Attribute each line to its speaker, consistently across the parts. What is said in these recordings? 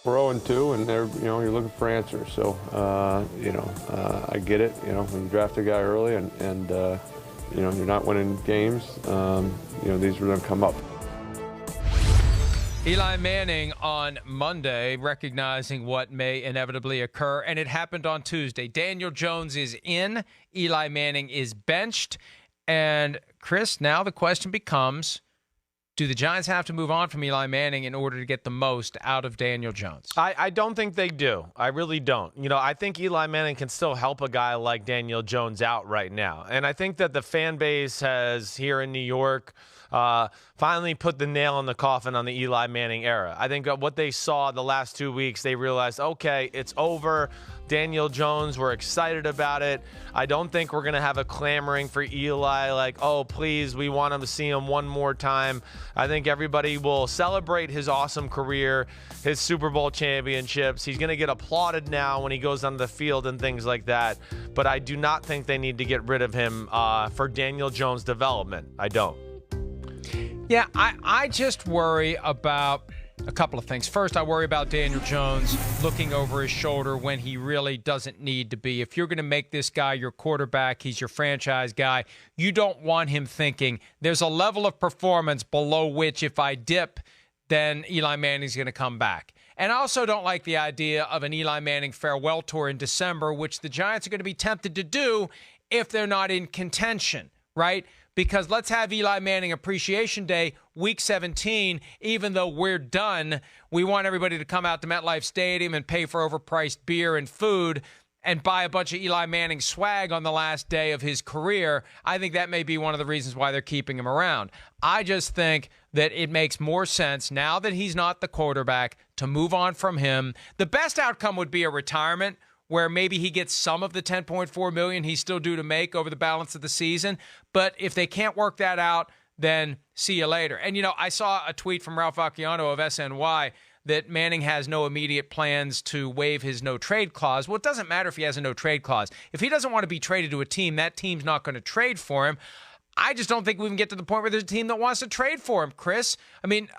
Speaker 1: We're 0-2, and you're looking for answers. So, I get it. When you draft a guy early and you're not winning games, these are going to come up.
Speaker 2: Eli Manning on Monday, recognizing what may inevitably occur, and it happened on Tuesday. Daniel Jones is in. Eli Manning is benched. And, Chris, now the question becomes, do the Giants have to move on from Eli Manning in order to get the most out of Daniel Jones?
Speaker 3: I don't think they do. I really don't. I think Eli Manning can still help a guy like Daniel Jones out right now. And I think that the fan base has, here in New York, finally put the nail in the coffin on the Eli Manning era. I think what they saw the last 2 weeks, they realized, okay, it's over. Daniel Jones, we're excited about it. I don't think we're going to have a clamoring for Eli like, oh, please, we want to see him one more time. I think everybody will celebrate his awesome career, his Super Bowl championships. He's going to get applauded now when he goes on the field and things like that. But I do not think they need to get rid of him for Daniel Jones' development. I don't.
Speaker 2: Yeah, I just worry about a couple of things. First, I worry about Daniel Jones looking over his shoulder when he really doesn't need to be. If you're going to make this guy your quarterback, he's your franchise guy, you don't want him thinking there's a level of performance below which if I dip, then Eli Manning's going to come back. And I also don't like the idea of an Eli Manning farewell tour in December, which the Giants are going to be tempted to do if they're not in contention, right? Because let's have Eli Manning Appreciation Day, Week 17. Even though we're done, we want everybody to come out to MetLife Stadium and pay for overpriced beer and food and buy a bunch of Eli Manning swag on the last day of his career. I think that may be one of the reasons why they're keeping him around. I just think that it makes more sense now that he's not the quarterback to move on from him. The best outcome would be a retirement, where maybe he gets some of the $10.4 million he's still due to make over the balance of the season. But if they can't work that out, then see you later. And, I saw a tweet from Ralph Acciano of SNY that Manning has no immediate plans to waive his no-trade clause. Well, it doesn't matter if he has a no-trade clause. If he doesn't want to be traded to a team, that team's not going to trade for him. I just don't think we can get to the point where there's a team that wants to trade for him, Chris. I mean,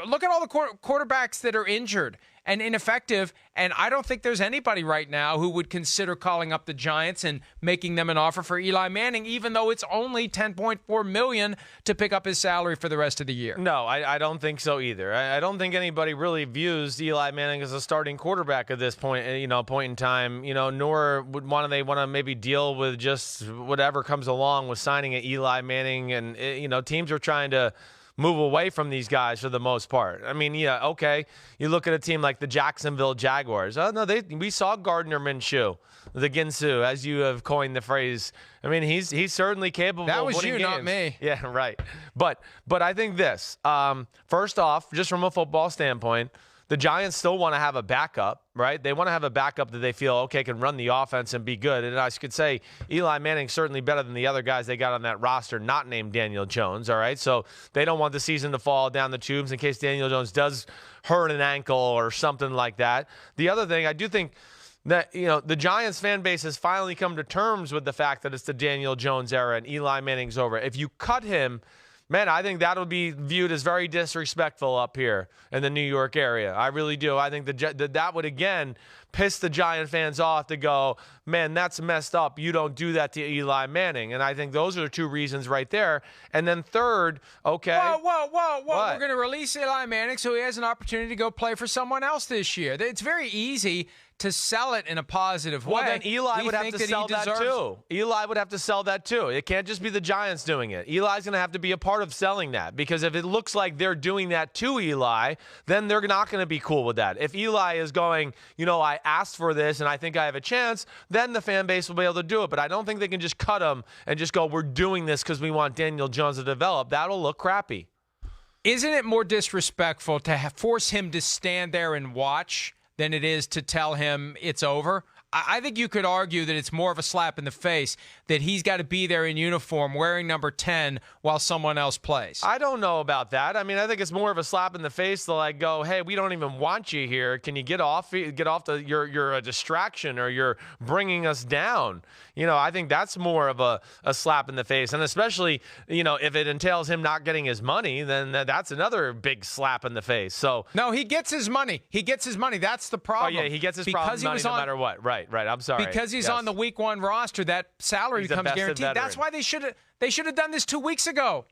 Speaker 2: look at all the quarterbacks that are injured and ineffective, and I don't think there's anybody right now who would consider calling up the Giants and making them an offer for Eli Manning, even though it's only $10.4 million to pick up his salary for the rest of the year.
Speaker 3: No, I don't think so either. I don't think anybody really views Eli Manning as a starting quarterback at this point in time, nor would they want to maybe deal with just whatever comes along with signing an Eli Manning, and teams are trying to move away from these guys for the most part. I mean, yeah, okay. You look at a team like the Jacksonville Jaguars. Oh, no, we saw Gardner Minshew, the Ginsu, as you have coined the phrase. I mean, he's certainly capable
Speaker 2: that
Speaker 3: of
Speaker 2: was
Speaker 3: winning
Speaker 2: you,
Speaker 3: games.
Speaker 2: not me.
Speaker 3: Yeah, right. But I think this. First off, just from a football standpoint, the Giants still want to have a backup, right? They want to have a backup that they feel, okay, can run the offense and be good. And I could say Eli Manning's certainly better than the other guys they got on that roster not named Daniel Jones, all right? So they don't want the season to fall down the tubes in case Daniel Jones does hurt an ankle or something like that. The other thing, I do think that, the Giants fan base has finally come to terms with the fact that it's the Daniel Jones era and Eli Manning's over. If you cut him, man, I think that'll be viewed as very disrespectful up here in the New York area. I really do. I think that would, again, piss the Giant fans off to go, man, that's messed up. You don't do that to Eli Manning. And I think those are the two reasons right there. And then third, okay.
Speaker 2: Whoa.
Speaker 3: What?
Speaker 2: We're going to release Eli Manning so he has an opportunity to go play for someone else this year. It's very easy to sell it in a positive way.
Speaker 3: Well, then Eli would have to sell that too. Eli would have to sell that too. It can't just be the Giants doing it. Eli's going to have to be a part of selling that, because if it looks like they're doing that to Eli, then they're not going to be cool with that. If Eli is going, I asked for this and I think I have a chance, then the fan base will be able to do it. But I don't think they can just cut him and just go, we're doing this because we want Daniel Jones to develop. That'll look crappy.
Speaker 2: Isn't it more disrespectful to force him to stand there and watch than it is to tell him it's over? I think you could argue that it's more of a slap in the face that he's got to be there in uniform wearing number 10 while someone else plays.
Speaker 3: I don't know about that. I mean, I think it's more of a slap in the face to like go, hey, we don't even want you here. Can you get off? You're a distraction, or you're bringing us down. I think that's more of a slap in the face. And especially, if it entails him not getting his money, then that's another big slap in the face. So
Speaker 2: no, he gets his money. He gets his money. That's the problem.
Speaker 3: Oh, yeah, he gets his money no matter what. Right. I'm sorry.
Speaker 2: Because he's on the week 1 roster, that salary becomes guaranteed.
Speaker 3: Veteran.
Speaker 2: That's why they should have done this 2 weeks ago.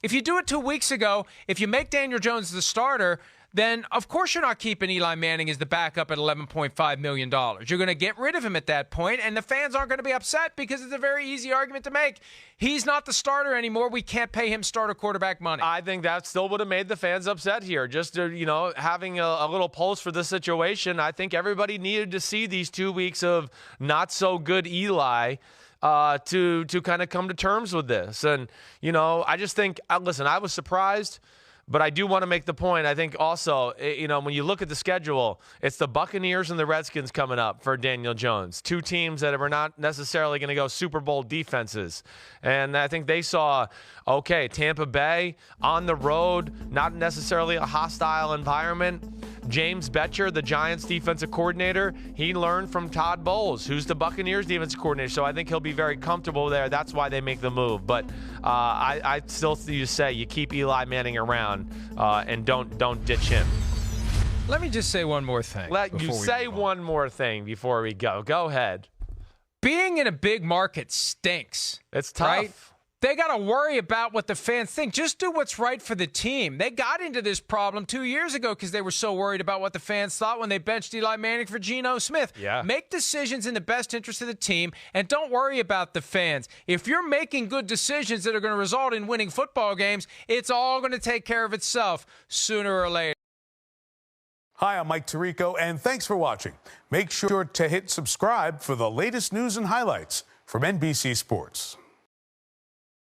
Speaker 2: If you do it 2 weeks ago, if you make Daniel Jones the starter, then of course you're not keeping Eli Manning as the backup at $11.5 million. You're going to get rid of him at that point, and the fans aren't going to be upset because it's a very easy argument to make. He's not the starter anymore. We can't pay him starter quarterback money.
Speaker 3: I think that still would have made the fans upset here. Just, having a little pulse for the situation. I think everybody needed to see these 2 weeks of not so good Eli to kind of come to terms with this. And, I just think, listen, I was surprised. But I do want to make the point, I think also, when you look at the schedule, it's the Buccaneers and the Redskins coming up for Daniel Jones. 2 teams that are not necessarily going to go Super Bowl defenses. And I think they saw, okay, Tampa Bay on the road, not necessarily a hostile environment. James Betcher, the Giants defensive coordinator, he learned from Todd Bowles, who's the Buccaneers defensive coordinator. So I think he'll be very comfortable there. That's why they make the move. But I still say you keep Eli Manning around and don't ditch him.
Speaker 2: Let me just say one more thing.
Speaker 3: One more thing before we go. Go ahead.
Speaker 2: Being in a big market stinks.
Speaker 3: It's tough.
Speaker 2: Right? They got to worry about what the fans think. Just do what's right for the team. They got into this problem 2 years ago because they were so worried about what the fans thought when they benched Eli Manning for Geno Smith.
Speaker 3: Yeah.
Speaker 2: Make decisions in the best interest of the team, and don't worry about the fans. If you're making good decisions that are going to result in winning football games, it's all going to take care of itself sooner or later.
Speaker 4: Hi, I'm Mike Tirico, and thanks for watching. Make sure to hit subscribe for the latest news and highlights from NBC Sports.